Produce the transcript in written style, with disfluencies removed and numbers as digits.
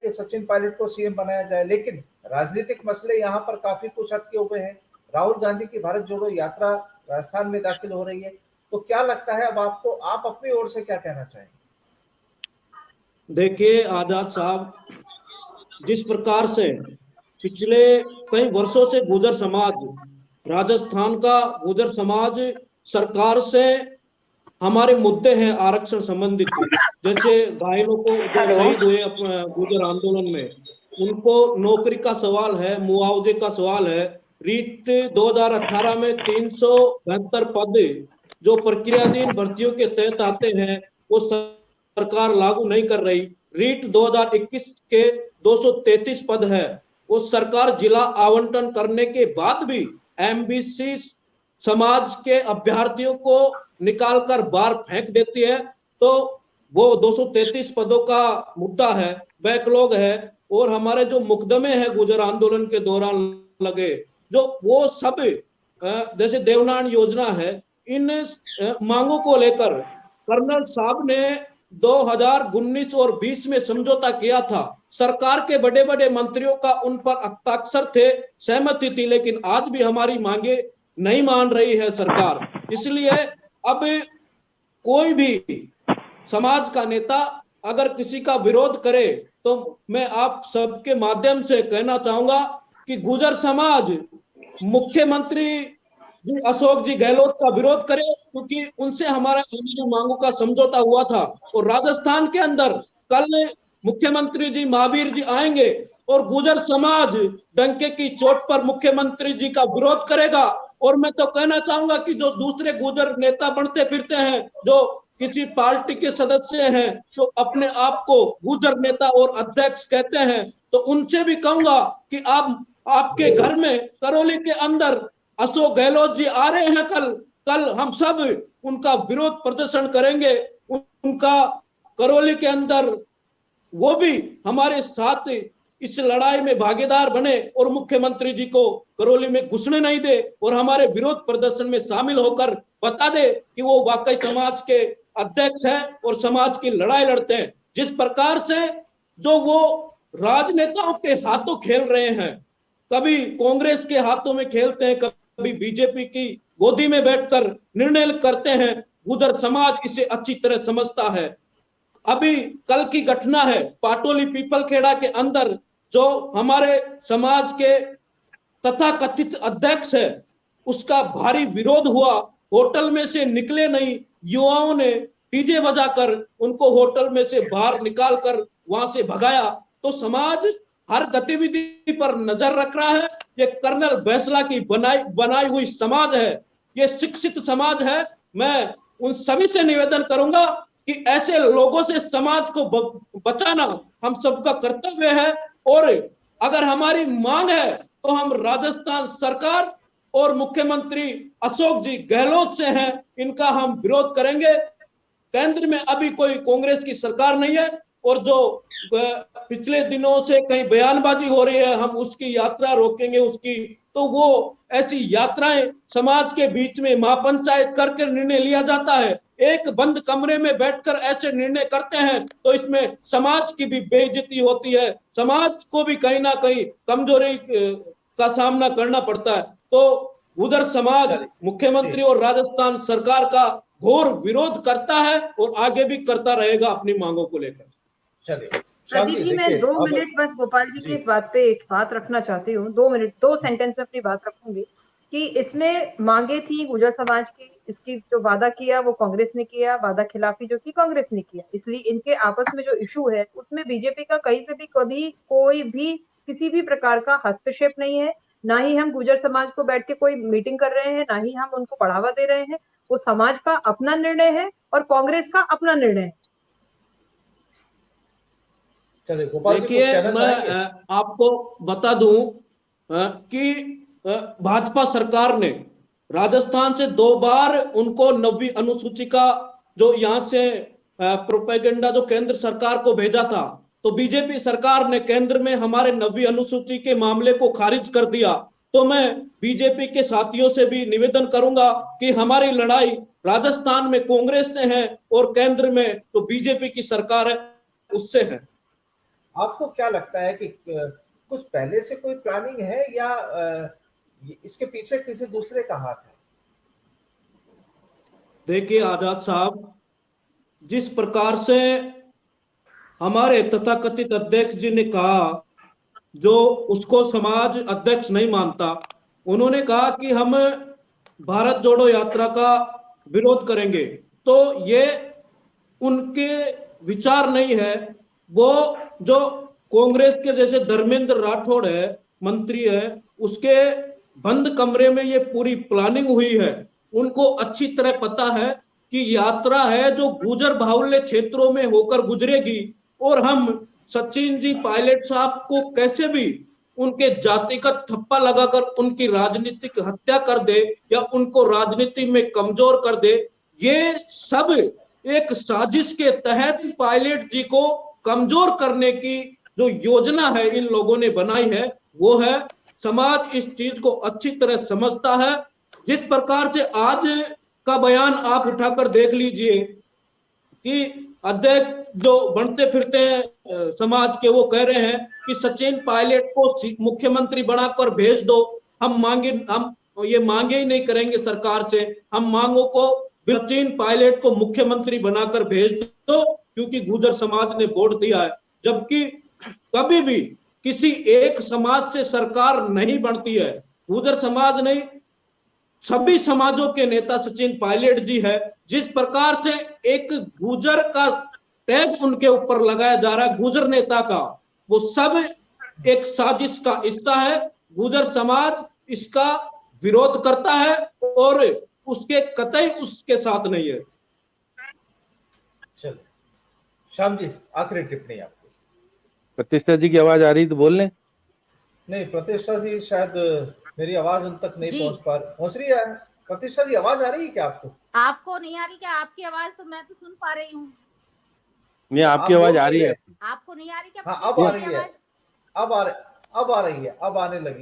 कि सचिन पायलट को सीएम बनाया जाए, लेकिन राजनीतिक मसले यहाँ पर काफी कुछ हटके हुए हैं। राहुल गांधी की भारत जोड़ो यात्रा राजस्थान में दाखिल हो रही है, तो क्या लगता है अब आपको, आप अपनी ओर से क्या कहना चाहेंगे? देखिए आजाद साहब, जिस प्रकार से पिछले कई वर्षों से गुर्जर समाज, राजस्थान का गुर्जर समाज सरकार से हमारे मुद्दे हैं आरक्षण संबंधित, जैसे घायलों को जो शहीद हुए गुर्जर आंदोलन में, उनको नौकरी का सवाल है, मुआवजे का सवाल है। रीट 2018 में 372 पद जो प्रक्रियाधीन भर्तियों के तहत आते हैं वो सरकार लागू नहीं कर रही। रीट 2021 के 233 पद है, वो सरकार जिला आवंटन करने के बाद भी एमबीसी समाज के अभ्यर्थियों को निकालकर बाहर फेंक देती है। तो वो 233 पदों का मुद्दा है, बैकलॉग है। और हमारे जो मुकदमे हैं गुर्जर आंदोलन के दौरान लगे, जो वो सब जैसे देवनान योजना है, इन मांगों को लेकर कर्नल साहब ने 2019 और 20 में समझौता किया था। सरकार के बड़े बड़े मंत्रियों का उन पर हस्ताक्षर थे, सहमति थी, लेकिन आज भी हमारी मांगे नहीं मान रही है सरकार। इसलिए अब कोई भी समाज का नेता अगर किसी का विरोध करे तो मैं आप सबके माध्यम से कहना चाहूंगा कि गुर्जर समाज मुख्यमंत्री जी अशोक जी गहलोत का विरोध करे, क्योंकि उनसे हमारी मांगों का समझौता हुआ था। और राजस्थान के अंदर कल मुख्यमंत्री जी महावीर जी आएंगे और गुर्जर समाज डंके की चोट पर मुख्यमंत्री जी का विरोध करेगा। और मैं तो कहना चाहूंगा कि जो दूसरे गुर्जर नेता बनते फिरते हैं, जो किसी पार्टी के सदस्य हैं, तो अपने आप को गुर्जर नेता और अध्यक्ष कहते हैं, तो उनसे भी कहूंगा कि आप आपके घर में करौली के अंदर अशोक गहलोत जी आ रहे हैं, कल हम सब उनका विरोध प्रदर्शन करेंगे। उनका करौली के अंदर वो भी हमारे साथ इस लड़ाई में भागीदार बने और मुख्यमंत्री जी को करौली में घुसने नहीं दे और हमारे विरोध प्रदर्शन में शामिल होकर बता दे कि वो वाकई समाज के अध्यक्ष हैं और समाज की लड़ाई लड़ते हैं। जिस प्रकार से जो वो राजनेताओं के हाथों खेल रहे हैं, कभी कांग्रेस के हाथों में खेलते हैं, कभी बीजेपी की गोदी में बैठकर निर्णय करते हैं, गुर्जर समाज इसे अच्छी तरह समझता है। अभी कल की घटना है, पाटोली पीपलखेड़ा के अंदर जो हमारे समाज के तथाकथित अध्यक्ष है, उसका भारी विरोध हुआ। होटल में से निकले नहीं, युवाओं ने डीजे बजाकर उनको होटल में से बाहर निकालकर वहां से भगाया। तो समाज हर गतिविधि पर नजर रख रहा है। ये कर्नल बैसला की बनाई हुई समाज है, ये शिक्षित समाज है। मैं उन सभी से निवेदन करूंगा कि ऐसे लोगों से समाज को बचाना हम सबका कर्तव्य है। और अगर हमारी मांग है तो हम राजस्थान सरकार और मुख्यमंत्री अशोक जी गहलोत से हैं, इनका हम विरोध करेंगे। केंद्र में अभी कोई कांग्रेस की सरकार नहीं है और जो पिछले दिनों से कहीं बयानबाजी हो रही है हम उसकी यात्रा रोकेंगे उसकी, तो वो ऐसी यात्राएं समाज के बीच में महापंचायत करके निर्णय लिया जाता है। एक बंद कमरे में बैठकर ऐसे निर्णय करते हैं तो इसमें समाज की भी बेइज्जती होती है, समाज को भी कहीं ना कहीं कमजोरी का सामना करना पड़ता है। तो उधर समाज मुख्यमंत्री और राजस्थान सरकार का घोर विरोध करता है और आगे भी करता रहेगा अपनी मांगों को लेकर। चलिए प्रदीप जी, मैं 2 मिनट बस गोपाल जी की इस बात पे एक बात रखना चाहती हूँ। 2 मिनट 2 सेंटेंस में अपनी बात रखूंगी कि इसमें मांगे थी गुर्जर समाज की, इसकी जो वादा किया वो कांग्रेस ने किया, वादा खिलाफी जो की कांग्रेस ने किया। इसलिए इनके आपस में जो इशू है उसमें बीजेपी का कहीं से भी कभी कोई भी किसी भी प्रकार का हस्तक्षेप नहीं है। ना ही हम गुर्जर समाज को बैठ के कोई मीटिंग कर रहे हैं, ना ही हम उनको बढ़ावा दे रहे हैं। वो समाज का अपना निर्णय है और कांग्रेस का अपना निर्णय है। देखिए, मैं आपको बता दूं कि भाजपा सरकार ने राजस्थान से 2 बार उनको 9वीं अनुसूची का जो यहाँ से प्रोपेगेंडा जो केंद्र सरकार को भेजा था, तो बीजेपी सरकार ने केंद्र में हमारे 9वीं अनुसूची के मामले को खारिज कर दिया। तो मैं बीजेपी के साथियों से भी निवेदन करूंगा कि हमारी लड़ाई राजस्थान में कांग्रेस से है और केंद्र में तो बीजेपी की सरकार है, उससे है। आपको क्या लगता है कि कुछ पहले से कोई प्लानिंग है या इसके पीछे किसी दूसरे का हाथ है? देखिए आजाद साहब, जिस प्रकार से हमारे तथाकथित अध्यक्ष जी ने कहा, जो उसको समाज अध्यक्ष नहीं मानता, उन्होंने कहा कि हम भारत जोड़ो यात्रा का विरोध करेंगे, तो ये उनके विचार नहीं है। वो जो कांग्रेस के जैसे धर्मेंद्र राठौड़ है, मंत्री है, उसके बंद कमरे में ये पूरी प्लानिंग हुई है। उनको अच्छी तरह पता है कि यात्रा है जो गुजर बाहुल्य क्षेत्रों में होकर गुजरेगी, और हम सचिन जी पायलट साहब को कैसे भी उनके जातिगत ठप्पा लगाकर उनकी राजनीतिक हत्या कर दे या उनको राजनीति में कमजोर कर दे, ये सब एक साजिश के तहत पायलट जी को कमजोर करने की जो योजना है इन लोगों ने बनाई है, वो है। समाज इस चीज को अच्छी तरह समझता है। जिस प्रकार से आज का बयान आप उठाकर देख लीजिए कि अध्यक्ष जो बनते फिरते समाज के, वो कह रहे हैं कि सचिन पायलट को मुख्यमंत्री बनाकर भेज दो, हम ये मांगे ही नहीं करेंगे सरकार से, हम मांगों को सचिन पायलट को मुख्यमंत्री बनाकर भेज दो क्योंकि गुर्जर समाज ने वोट दिया है। जबकि कभी भी किसी एक समाज से सरकार नहीं बनती है, गुर्जर समाज नहीं, सभी समाजों के नेता सचिन पायलट जी है। जिस प्रकार से एक गुर्जर का टैग उनके ऊपर लगाया जा रहा है, गुर्जर नेता का, वो सब एक साजिश का हिस्सा है। गुर्जर समाज इसका विरोध करता है और उसके कतई उसके साथ नहीं है। चलो श्याम जी, आखिरी टिप्पणी आपकी। प्रतिष्ठा जी की आवाज आ रही तो बोल लें। नहीं, प्रतिष्ठा जी शायद मेरी आवाज उन तक नहीं पहुंच रही है। प्रतिष्ठा जी, आवाज आ रही है क्या आपको? आपको नहीं आ रही क्या? आपकी आवाज तो मैं तो सुन पा रही हूँ। नहीं, आपकी आवाज आ रही है। आपको नहीं आ रही क्या? हाँ, अब आ रही है, अब आ रही है, अब आने लगी।